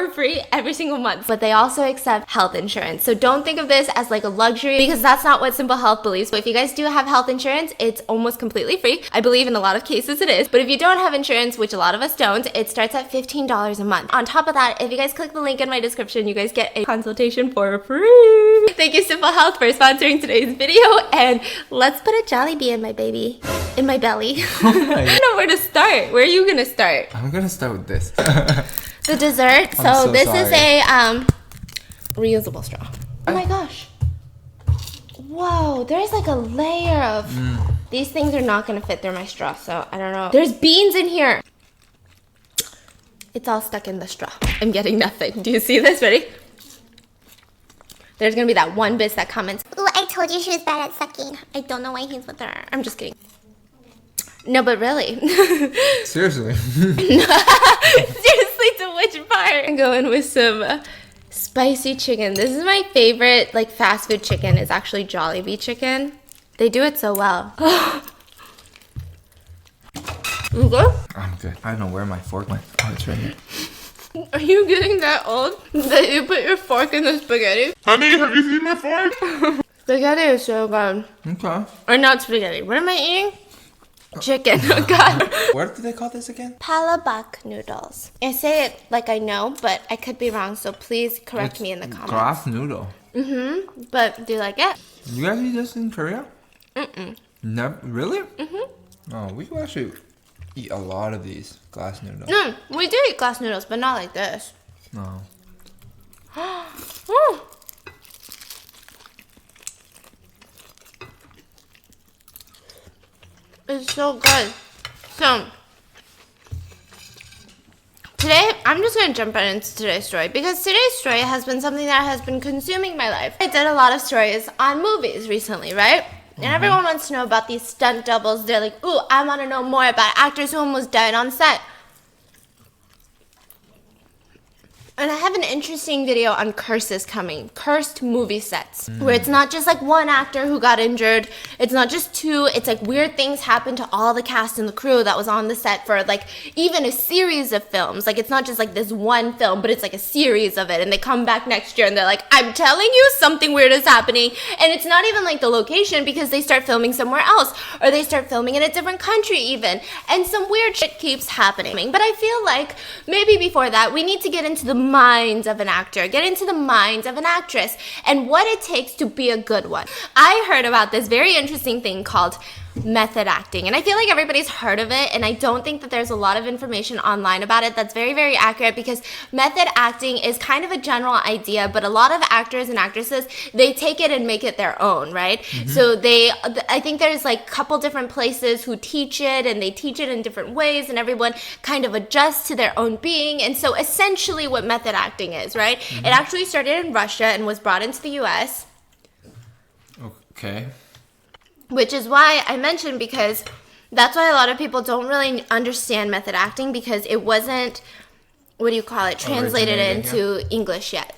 for free every single month. But they also accept health insurance. So don't think of this as like a luxury, because that's not what Simple Health believes. So if you guys do have health insurance, it's almost completely free. I believe in a lot of cases it is. But if you don't have insurance, which a lot of us don't, it starts at $15 a month. On top of that, if you guys click the link in my description, you guys get a consultation for free. Thank you, Simple Health, for sponsoring today's video. And let's put a Jollibee in my baby, in my belly. I don't know where to start. Where are you gonna start? I'm gonna start with this. The dessert. So this is a reusable straw. Oh my gosh. Whoa, there's like a layer of... These things are not gonna fit through my straw, so I don't know. There's beans in here. It's all stuck in the straw. I'm getting nothing. Do you see this? Ready? There's gonna be that one bitch that comments, "Ooh, I told you she was bad at sucking. I don't know why he's with her." I'm just kidding. No, but really. Seriously. Seriously, to which part? I'm going with some spicy chicken. This is my favorite, like, fast food chicken. It's actually Jollibee chicken. They do it so well. You good? I'm good. I don't know where my fork went. Oh, it's right here. Are you getting that old that you put your fork in the spaghetti? Honey, have you seen my fork? Spaghetti is so good. Okay. Or not spaghetti. What am I eating? Chicken. Oh god. What do they call this again? Palabok noodles. I say it like I know, but I could be wrong, so please correct me in the comments. Glass noodle. But do you like it? You guys eat this in Korea? Never. Really? Oh, we can actually eat a lot of these glass noodles. We do eat glass noodles, but not like this. No. It's so good. So, today, I'm just going to jump right into today's story, because today's story has been something that has been consuming my life. I did a lot of stories on movies recently, right? And everyone wants to know about these stunt doubles. They're like, ooh, I want to know more about actors who almost died on set. And I have an interesting video on curses coming. Cursed movie sets. Where it's not just like one actor who got injured. It's not just two. It's like weird things happen to all the cast and the crew that was on the set for like even a series of films. Like it's not just like this one film, but it's like a series of it. And they come back next year and they're like, I'm telling you, something weird is happening. And it's not even like the location, because they start filming somewhere else. Or they start filming in a different country even. And some weird shit keeps happening. But I feel like maybe before that, we need to get into the minds of an actor, get into the minds of an actress, and what it takes to be a good one. I heard about this very interesting thing called method acting, and I feel like everybody's heard of it, and I don't think that there's a lot of information online about it that's very, very accurate, because method acting is kind of a general idea, but a lot of actors and actresses, they take it and make it their own, right? So I think there's like a couple different places who teach it, and they teach it in different ways, and everyone kind of adjusts to their own being. And so essentially what method acting is, right? It actually started in Russia and was brought into the US. Okay. Which is why I mentioned, because that's why a lot of people don't really understand method acting, because it wasn't, what do you call it, translated into English yet.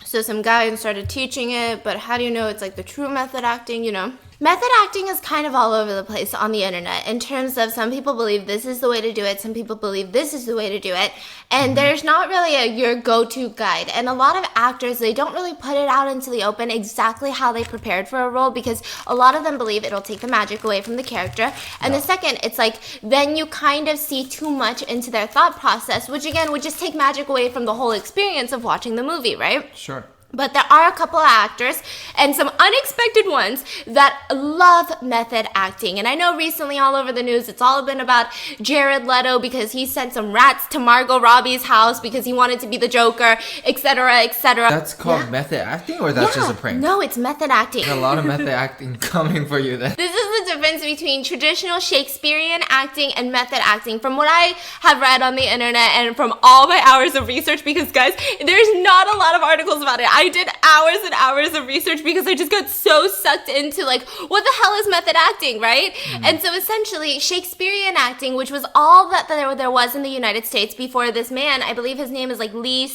So some guy started teaching it, but how do you know it's like the true method acting, you know? Method acting is kind of all over the place on the internet, in terms of some people believe this is the way to do it, some people believe this is the way to do it, and there's not really your go-to guide. And a lot of actors, they don't really put it out into the open exactly how they prepared for a role, because a lot of them believe it'll take the magic away from the character. And the second, it's like, then you kind of see too much into their thought process, which again would just take magic away from the whole experience of watching the movie, right? Sure. But there are a couple of actors, and some unexpected ones, that love method acting. And I know recently all over the news, it's all been about Jared Leto, because he sent some rats to Margot Robbie's house because he wanted to be the Joker, etc., etc. That's called method acting, or that's just a prank? No, it's method acting. There's a lot of method acting coming for you then. This is the difference between traditional Shakespearean acting and method acting, from what I have read on the internet and from all my hours of research, because guys, there's not a lot of articles about it. I did hours and hours of research because I just got so sucked into like, what the hell is method acting, right? And so essentially Shakespearean acting, which was all that there was in the United States before this man, I believe his name is like Lee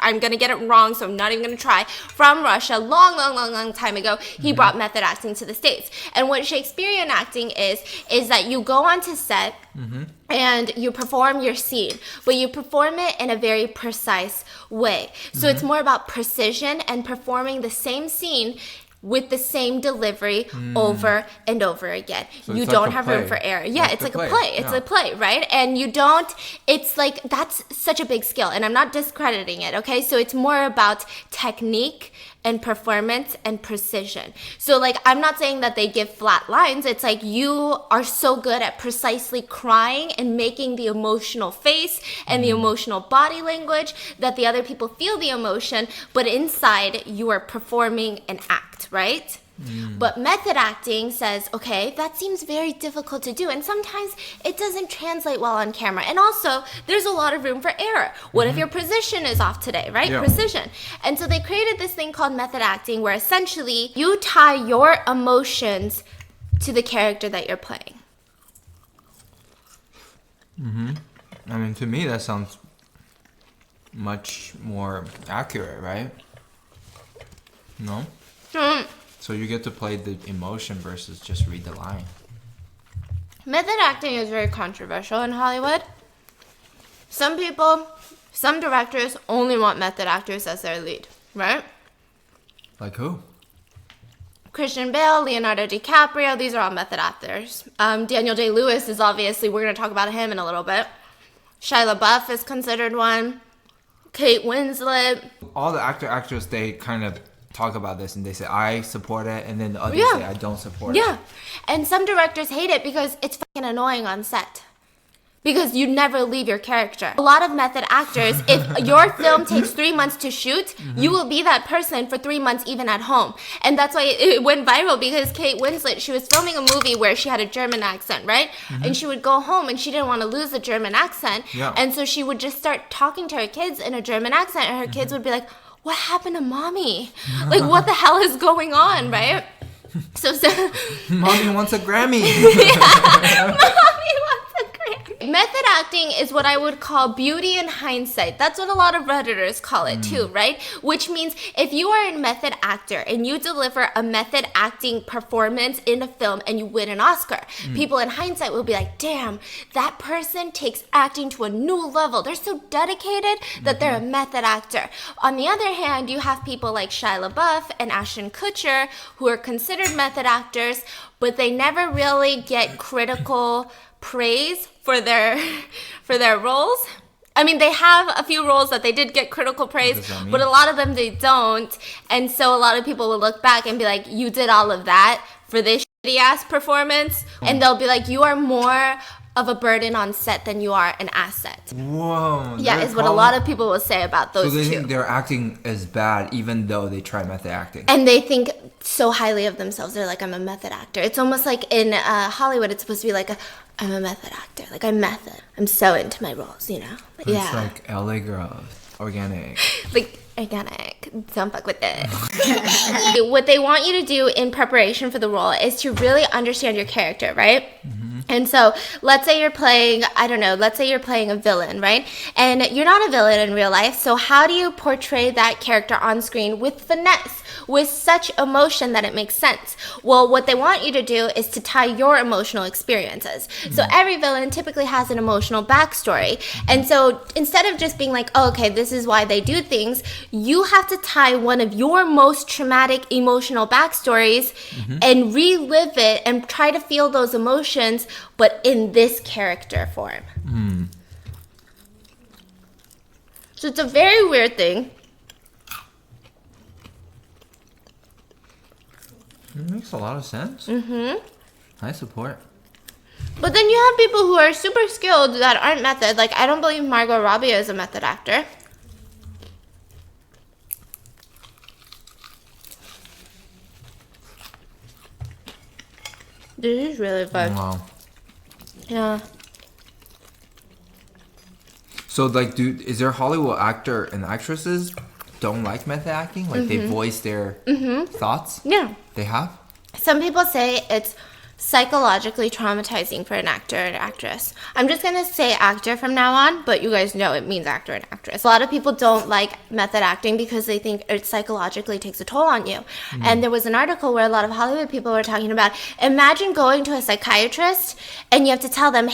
I'm gonna get it wrong, so I'm not even gonna try, from Russia, long time ago, he brought method acting to the States. And what Shakespearean acting is that you go onto set and you perform your scene, but you perform it in a very precise way. So it's more about precision and performing the same scene with the same delivery over and over again. So you it's don't like a have room play. for error. Yeah, it's like a play. play. It's a play, right? And you don't, it's like, that's such a big skill. And I'm not discrediting it, okay? So it's more about technique and performance and precision. So like, I'm not saying that they give flat lines. It's like you are so good at precisely crying and making the emotional face and the emotional body language that the other people feel the emotion, but inside you are performing an act, right? But method acting says, okay, that seems very difficult to do. And sometimes it doesn't translate well on camera. And also, there's a lot of room for error. What if your position is off today, right? Yeah. Precision. And so they created this thing called method acting where essentially you tie your emotions to the character that you're playing. I mean, to me, that sounds much more accurate, right? No? So you get to play the emotion versus just read the line. Method acting is very controversial in Hollywood. Some people, some directors only want method actors as their lead, right? Like who? Christian Bale, Leonardo DiCaprio, these are all method actors. Daniel Day-Lewis is obviously, we're going to talk about him in a little bit. Shia LaBeouf is considered one. Kate Winslet. All the actors, they kind of talk about this and they say, I support it, and then the others say, I don't support it. Yeah. And some directors hate it because it's fucking annoying on set. Because you never leave your character. A lot of method actors, if your film takes 3 months to shoot, you will be that person for 3 months even at home. And that's why it went viral, because Kate Winslet, she was filming a movie where she had a German accent, right? And she would go home and she didn't want to lose the German accent. Yeah. And so she would just start talking to her kids in a German accent, and her kids would be like, what happened to mommy? Like, what the hell is going on, right? So Mommy wants a Grammy. Mommy wants a Grammy. Method acting is what I would call beauty in hindsight. That's what a lot of Redditors call it too, right? Which means if you are a method actor and you deliver a method acting performance in a film and you win an Oscar, people in hindsight will be like, damn, that person takes acting to a new level. They're so dedicated that they're a method actor. On the other hand, you have people like Shia LaBeouf and Ashton Kutcher who are considered method actors, but they never really get critical praise for their roles. I mean, they have a few roles that they did get critical praise, but a lot of them they don't. And so a lot of people will look back and be like, you did all of that for this shitty ass performance. And they'll be like, you are more of a burden on set than you are an asset. Whoa. Yeah, is what a lot of people will say about those So they two. think their acting is bad even though they try method acting. And they think so highly of themselves. They're like, I'm a method actor. It's almost like in Hollywood, it's supposed to be like, I'm a method actor. Like, I'm method. I'm so into my roles, you know? But it's like LA Grove, organic. Like, organic. Don't fuck with it. What they want you to do in preparation for the role is to really understand your character, right? And so let's say you're playing, I don't know, let's say you're playing a villain, right? And you're not a villain in real life. So how do you portray that character on screen with finesse, with such emotion that it makes sense? Well, what they want you to do is to tie your emotional experiences. So every villain typically has an emotional backstory. And so instead of just being like, oh, okay, this is why they do things, you have to tie one of your most traumatic emotional backstories and relive it and try to feel those emotions, but in this character form. So it's a very weird thing. It makes a lot of sense. I support. But then you have people who are super skilled that aren't method. Like, I don't believe Margot Robbie is a method actor. This is really good. Wow. Yeah. So, like, is there Hollywood actor and actresses don't like method acting? Like, they voice their thoughts? Yeah. They have? Some people say it's psychologically traumatizing for an actor and actress. I'm just gonna say actor from now on, but you guys know it means actor and actress. A lot of people don't like method acting because they think it psychologically takes a toll on you. And there was an article where a lot of Hollywood people were talking about, imagine going to a psychiatrist and you have to tell them,